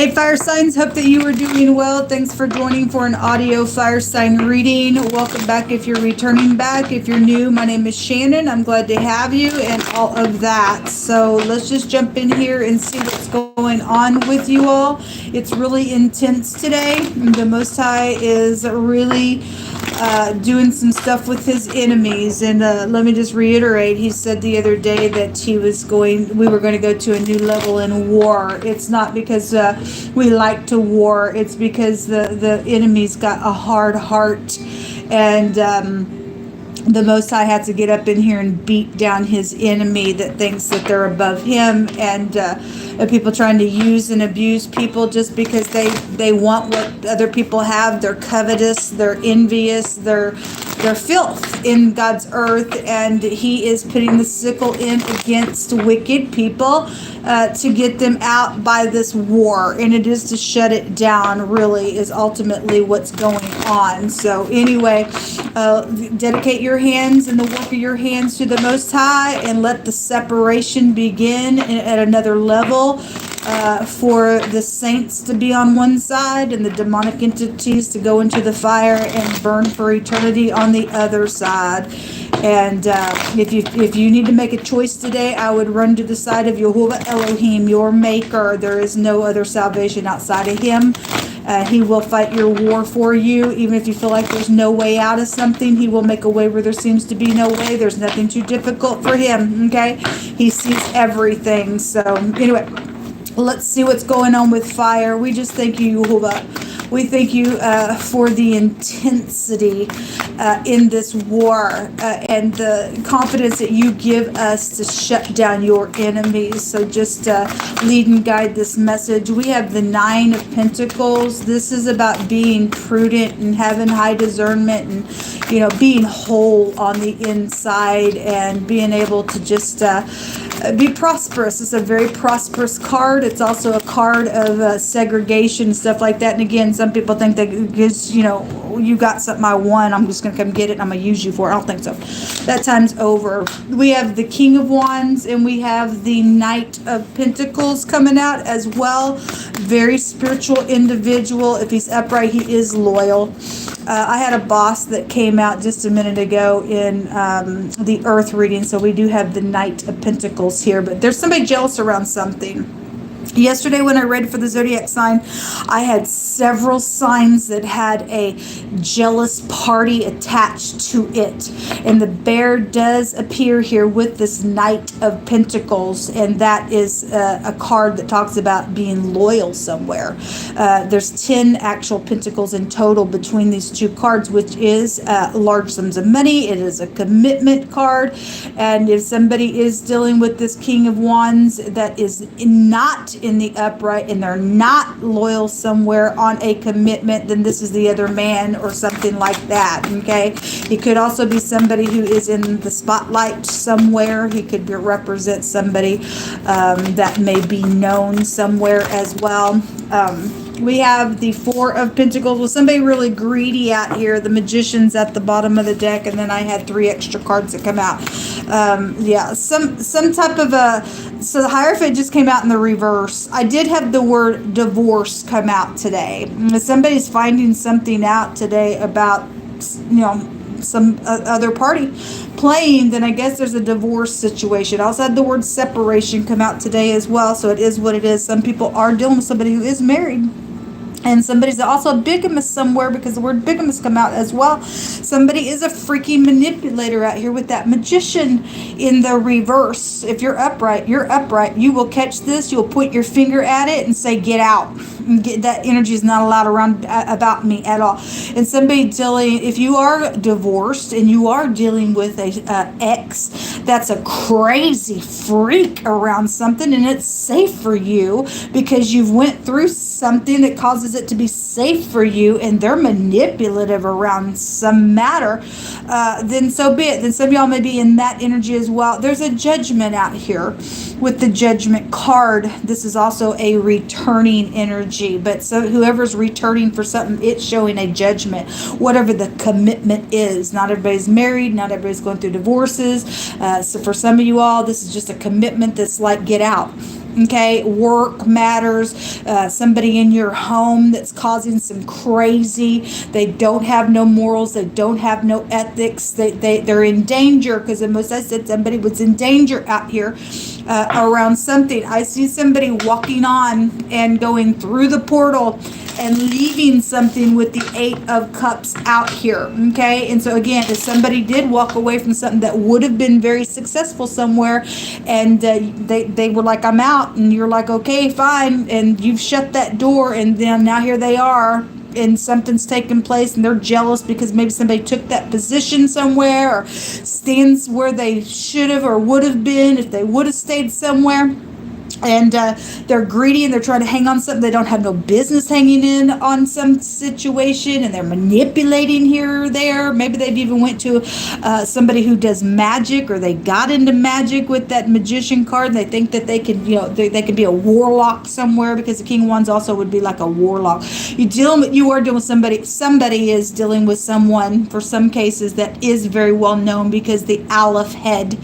Hey, fire signs, hope that you are doing well. Thanks for joining for an audio fire sign reading. Welcome back if you're returning back. If you're new, my name is Shannon. I'm glad to have you and all of that. So let's just jump in here and see what's going on with you all. It's really intense today. The Most High is really doing some stuff with his enemies, and let me just reiterate, he said the other day that we were going to go to a new level in war. It's not because we like to war, it's because the enemy's got a hard heart, and the Most High had to get up in here and beat down his enemy that thinks that they're above him, and people trying to use and abuse people just because they want what other people have. They're covetous, they're envious, they're filth in God's earth, and he is putting the sickle in against wicked people to get them out by this war, and it is to shut it down, really, is ultimately what's going on. So anyway, dedicate your hands and the work of your hands to the Most High, and let the separation begin at another level for the saints to be on one side and the demonic entities to go into the fire and burn for eternity on the other side. And if you need to make a choice today, I would run to the side of Jehovah Elohim, your maker. There is no other salvation outside of him. He will fight your war for you. Even if you feel like there's no way out of something, he will make a way where there seems to be no way. There's nothing too difficult for him, okay? He sees everything. So anyway, let's see what's going on with fire. We just thank you, Jehovah. We thank you for the intensity in this war and the confidence that you give us to shut down your enemies. So just lead and guide this message. We have the 9 of Pentacles. This is about being prudent and having high discernment and, being whole on the inside and being able to just be prosperous. It's a very prosperous card. It's also a card of segregation and stuff like that. And again, some people think that because, you got something I want, I'm just going to come get it and I'm going to use you for it. I don't think so. That time's over. We have the King of Wands and we have the Knight of Pentacles coming out as well. Very spiritual individual. If he's upright, he is loyal. I had a boss that came out just a minute ago in the Earth reading, so we do have the Knight of Pentacles here, but there's somebody jealous around something. Yesterday when I read for the zodiac sign, I had several signs that had a jealous party attached to it. And the bear does appear here with this Knight of Pentacles, and that is a card that talks about being loyal somewhere. There's 10 actual pentacles in total between these two cards, which is large sums of money. It is a commitment card. And if somebody is dealing with this King of Wands that is not in the upright and they're not loyal somewhere on a commitment, then this is the other man or something like that, okay? He could also be somebody who is in the spotlight somewhere. He could represent somebody that may be known somewhere as well. We have the 4 of Pentacles. Well, somebody really greedy out here. The Magician's at the bottom of the deck, and then I had 3 extra cards that come out. Some type of a... So the Hierophant just came out in the reverse. I did have the word divorce come out today. If somebody's finding something out today about, some other party playing, then I guess there's a divorce situation. I also had the word separation come out today as well, so it is what it is. Some people are dealing with somebody who is married. And somebody's also a bigamist somewhere, because the word bigamist come out as well. Somebody is a freaking manipulator out here with that Magician in the reverse. If you're upright, you're upright. You will catch this. You'll point your finger at it and say, get out. And that energy is not allowed around about me at all. And somebody dealing, if you are divorced and you are dealing with a ex that's a crazy freak around something, and it's safe for you because you've went through something that causes it to be safe for you, and they're manipulative around some matter, then so be it. Then some of y'all may be in that energy as well. There's a Judgment out here with the Judgment card. This is also a returning energy, but so whoever's returning for something, it's showing a judgment, whatever the commitment is. Not everybody's married, not everybody's going through divorces. So for some of you all, this is just a commitment that's like, get out. Okay, work matters. Somebody in your home that's causing some crazy. They don't have no morals. They don't have no ethics. They're in danger, because most I said somebody was in danger out here around something. I see somebody walking on and going through the portal and leaving something with the 8 of Cups out here. Okay, and so again, if somebody did walk away from something that would have been very successful somewhere, and they were like, I'm out, and you're like, okay, fine, and you've shut that door, and then now here they are, and something's taken place, and they're jealous because maybe somebody took that position somewhere, or stands where they should have or would have been if they would have stayed somewhere. And they're greedy, and they're trying to hang on something they don't have no business hanging in on some situation, and they're manipulating here or there. Maybe they've even went to somebody who does magic, or they got into magic with that magician card, and they think that they can, they can be a warlock somewhere, because the King of Wands also would be like a warlock. You are dealing with somebody is dealing with someone, for some cases, that is very well known, because the Aleph head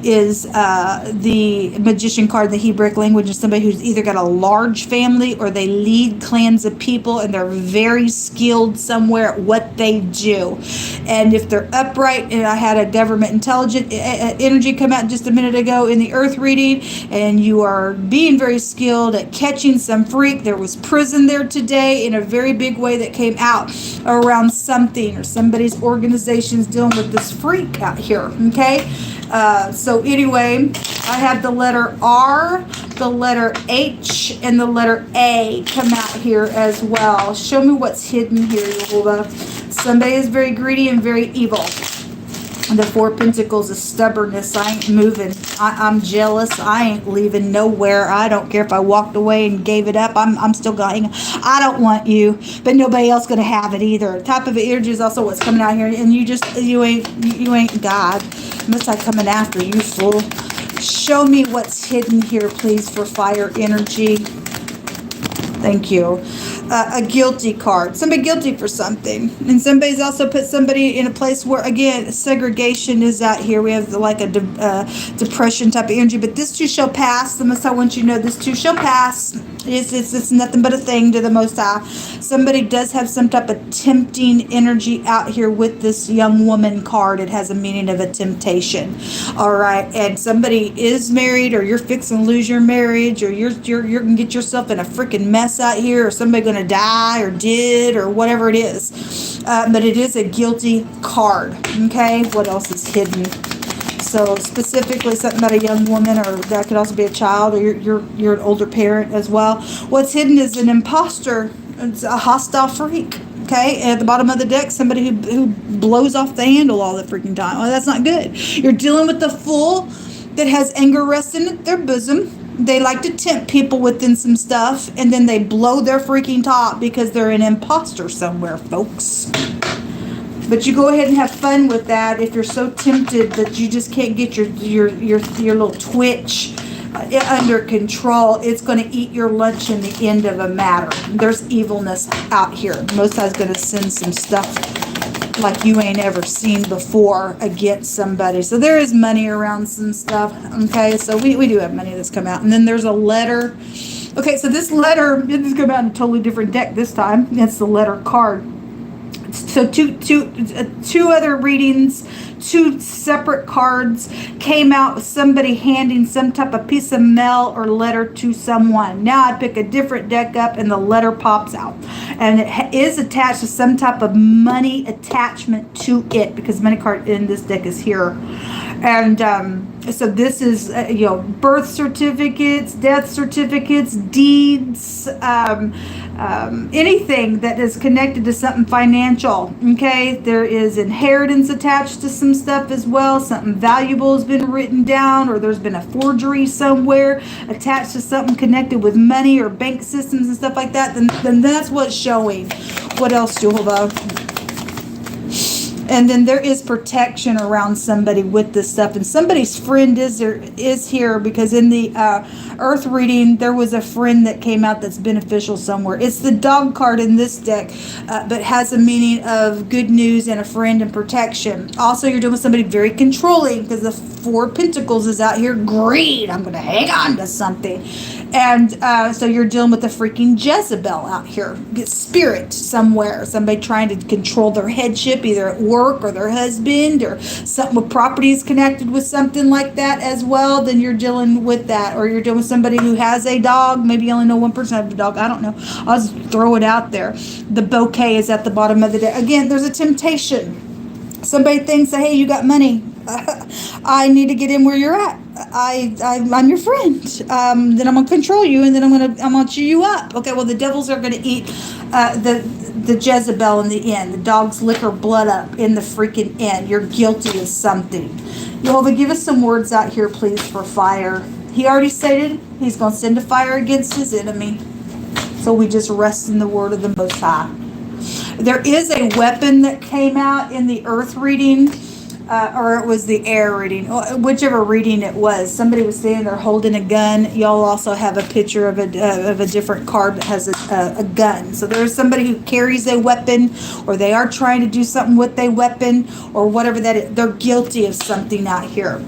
is the magician card in the Hebrew language, is somebody who's either got a large family, or they lead clans of people, and they're very skilled somewhere at what they do. And if they're upright, and I had a government intelligent energy come out just a minute ago in the earth reading, and you are being very skilled at catching some freak. There was prison there today in a very big way that came out around something, or somebody's organization's dealing with this freak out here. Okay, so anyway, I have the letter R, the letter H, and the letter A come out here as well. Show me what's hidden here, Yehovah. Somebody is very greedy and very evil. The 4 of Pentacles is stubbornness. I ain't moving. I'm jealous. I ain't leaving nowhere. I don't care if I walked away and gave it up. I'm still going. I don't want you, but nobody else gonna have it either. Top of energy is also what's coming out here, and you ain't God. Must I coming after you, fool? Show me what's hidden here, please, for fire energy. Thank you. A guilty card. Somebody guilty for something. And somebody's also put somebody in a place where, again, segregation is out here. We have like a depression type of energy. But this too shall pass. The Most High wants you to know this too shall pass. It's nothing but a thing to the Most High. Somebody does have some type of tempting energy out here with this young woman card. It has a meaning of a temptation. All right. And somebody is married, or you're fixing to lose your marriage, or you're going to get yourself in a freaking mess out here, or somebody going to die, or did, or whatever it is. But it is a guilty card. Okay. What else is hidden? So specifically something about a young woman, or that could also be a child, or you're an older parent as well. What's hidden is an imposter. It's a hostile freak. Okay, at the bottom of the deck, somebody who blows off the handle all the freaking time. Oh, that's not good. You're dealing with the fool that has anger resting at their bosom. They like to tempt people within some stuff, and then they blow their freaking top because they're an imposter somewhere, folks. But you go ahead and have fun with that if you're so tempted that you just can't get your little twitch under control. It's going to eat your lunch in the end of a matter. There's evilness out here. Most High's going to send some stuff like you ain't ever seen before against somebody. So there is money around some stuff. Okay, so we do have money that's come out. And then there's a letter. Okay, so this letter, this has come out in a totally different deck this time. It's the letter card. So two other readings, 2 separate cards came out with somebody handing some type of piece of mail or letter to someone. Now I pick a different deck up, and the letter pops out, and it is attached to some type of money attachment to it, because money card in this deck is here. And so this is birth certificates, death certificates, deeds, anything that is connected to something financial. Okay, there is inheritance attached to some stuff as well. Something valuable has been written down, or there's been a forgery somewhere attached to something connected with money or bank systems and stuff like that. Then that's what's showing. What else, Jehovah? And then there is protection around somebody with this stuff. And somebody's friend is here, because in the earth reading, there was a friend that came out that's beneficial somewhere. It's the dog card in this deck, but has a meaning of good news and a friend and protection. Also, you're dealing with somebody very controlling, because the 4 of Pentacles is out here. Greed. I'm going to hang on to something. And so you're dealing with a freaking Jezebel out here. Spirit somewhere. Somebody trying to control their headship, either at work or their husband, or something with properties connected with something like that as well. Then you're dealing with that. Or you're dealing with somebody who has a dog. Maybe you only know one person has a dog. I don't know. I'll just throw it out there. The bouquet is at the bottom of the deck. Again, there's a temptation. Somebody thinks, hey, you got money. I need to get in where you're at. I'm your friend. Then I'm gonna control you, and then I'm gonna chew you up. Okay. Well, the devils are gonna eat the Jezebel in the end. The dogs lick her blood up in the freaking end. You're guilty of something. Jehovah, give us some words out here, please, for fire. He already stated he's gonna send a fire against his enemy. So we just rest in the word of the Most High. There is a weapon that came out in the earth reading, or it was the air reading, whichever reading it was. Somebody was standing there holding a gun. Y'all also have a picture of a different card that has a gun. So there's somebody who carries a weapon, or they are trying to do something with a weapon, or whatever that is. They're guilty of something out here.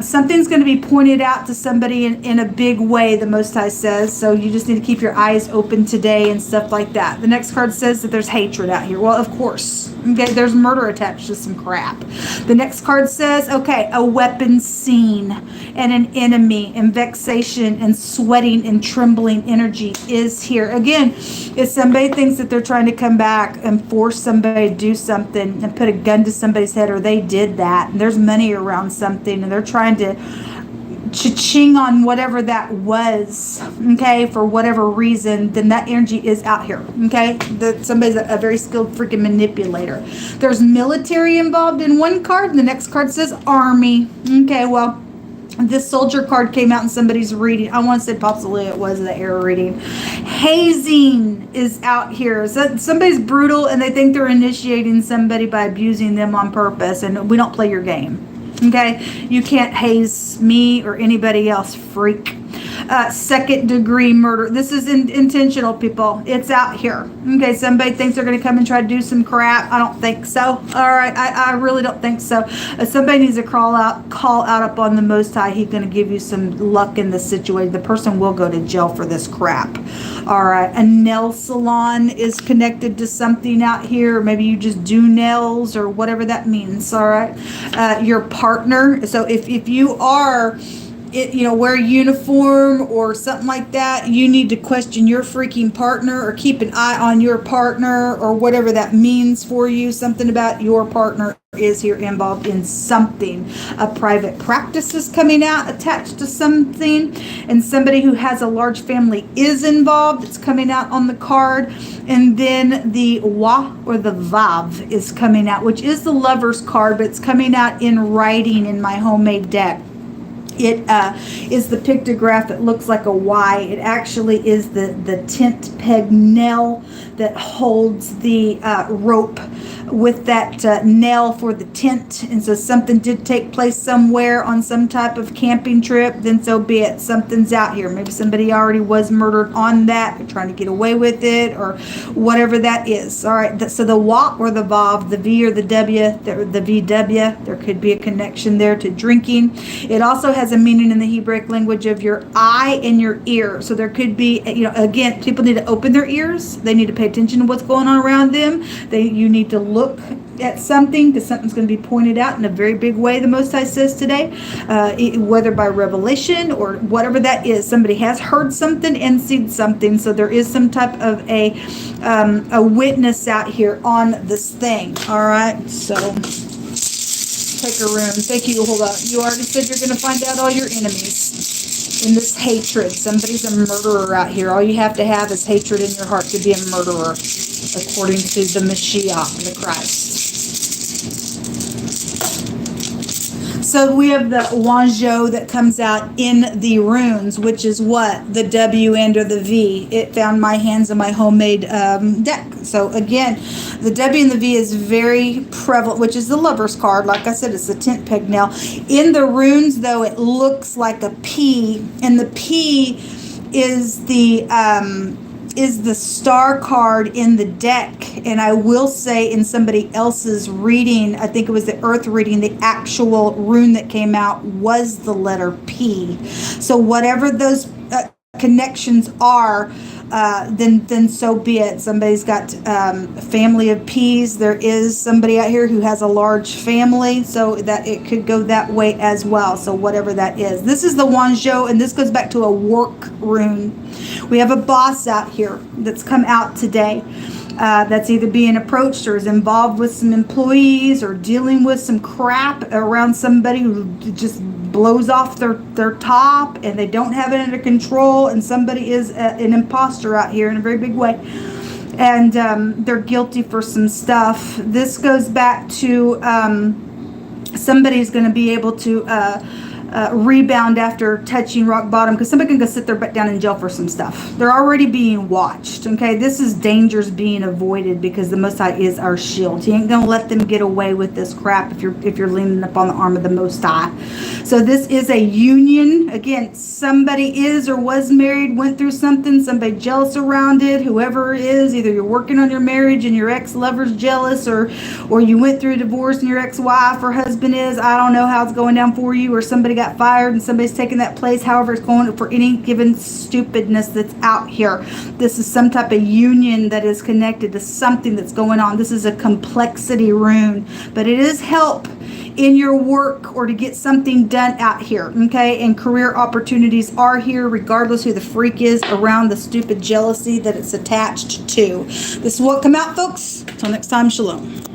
Something's going to be pointed out to somebody in a big way, the Most High says. So you just need to keep your eyes open today and stuff like that. The next card says that there's hatred out here. Well, of course. Okay, there's murder attached to some crap. The next card says, okay, a weapon seen, and an enemy, and vexation, and sweating, and trembling energy is here. Again, if somebody thinks that they're trying to come back and force somebody to do something and put a gun to somebody's head, or they did that, and there's money around something, and they're trying to cha-ching on whatever that was, okay, for whatever reason, then that energy is out here, okay? Somebody's a very skilled freaking manipulator. There's military involved in one card, and the next card says army. Okay, well, this soldier card came out in somebody's reading. I want to say possibly it was the air reading. Hazing is out here. So somebody's brutal, and they think they're initiating somebody by abusing them on purpose, and we don't play your game. Okay, you can't haze me or anybody else, freak. Second degree murder. This is intentional, people. It's out here. Okay, somebody thinks they're going to come and try to do some crap. I don't think so. All right, I really don't think so. Somebody needs to call out upon the Most High. He's going to give you some luck in the situation. The person will go to jail for this crap. All right, a nail salon is connected to something out here. Maybe you just do nails or whatever that means. All right, your partner. So if you are, wear a uniform or something like that, you need to question your freaking partner, or keep an eye on your partner, or whatever that means for you. Something about your partner is here involved in something. A private practice is coming out attached to something, and somebody who has a large family is involved. It's coming out on the card. And then the Wa or the Vav is coming out, which is the Lover's card, but it's coming out in writing in my homemade deck. It is the pictograph that looks like a Y. It actually is the tent peg nail that holds the rope with that nail for the tent. And so something did take place somewhere on some type of camping trip, then so be it. Something's out here. Maybe somebody already was murdered on that. They're trying to get away with it, or whatever that is. All right. So the Wa or the Vav, the V or the W, the VW, there could be a connection there to drinking. It also has a meaning in the Hebraic language of your eye and your ear. So there could be, again, people need to open their ears. They need to pay attention to what's going on around them. You need to look at something, because something's going to be pointed out in a very big way, the Most High says today, whether by revelation or whatever that is. Somebody has heard something and seen something, so there is some type of a witness out here on this thing. All right, so take a room. Thank you. Hold on. You already said you're going to find out all your enemies in this hatred. Somebody's a murderer out here. All you have to have is hatred in your heart to be a murderer, according to the Mashiach, the Christ. So we have the Wanzhou that comes out in the runes, which is what? The W and or the V. It found my hands in my homemade deck. So again, the W and the V is very prevalent, which is the Lover's card. Like I said, it's the tent peg nail. In the runes, though, it looks like a P, and the P is the star card in the deck. And I will say, in somebody else's reading, I think it was the earth reading, the actual rune that came out was the letter P. So whatever those connections are, then so be it. Somebody's got a family of P's. There is somebody out here who has a large family, so that it could go that way as well. So whatever that is. This is the Wanzhou, and this goes back to a work rune. We have a boss out here that's come out today. That's either being approached or is involved with some employees or dealing with some crap around somebody who just blows off their top and they don't have it under control, and somebody is an imposter out here in a very big way, and they're guilty for some stuff. This goes back to somebody's going to be able to rebound after touching rock bottom, because somebody can go sit their butt down in jail for some stuff. They're already being watched. Okay, this is dangers being avoided because the Most High is our shield. He ain't gonna let them get away with this crap if you're leaning up on the arm of the Most High. So this is a union. Again, somebody is or was married, went through something, somebody jealous around it. Whoever it is, either you're working on your marriage and your ex-lover's jealous, or you went through a divorce and your ex-wife or husband is. I don't know how it's going down for you, or somebody got fired and somebody's taking that place. However it's going, for any given stupidness that's out here, this is some type of union that is connected to something that's going on. This is a complexity rune, but it is help in your work or to get something done out here. Okay, and career opportunities are here regardless who the freak is around the stupid jealousy that it's attached to. This is what come out, folks. Until next time, shalom.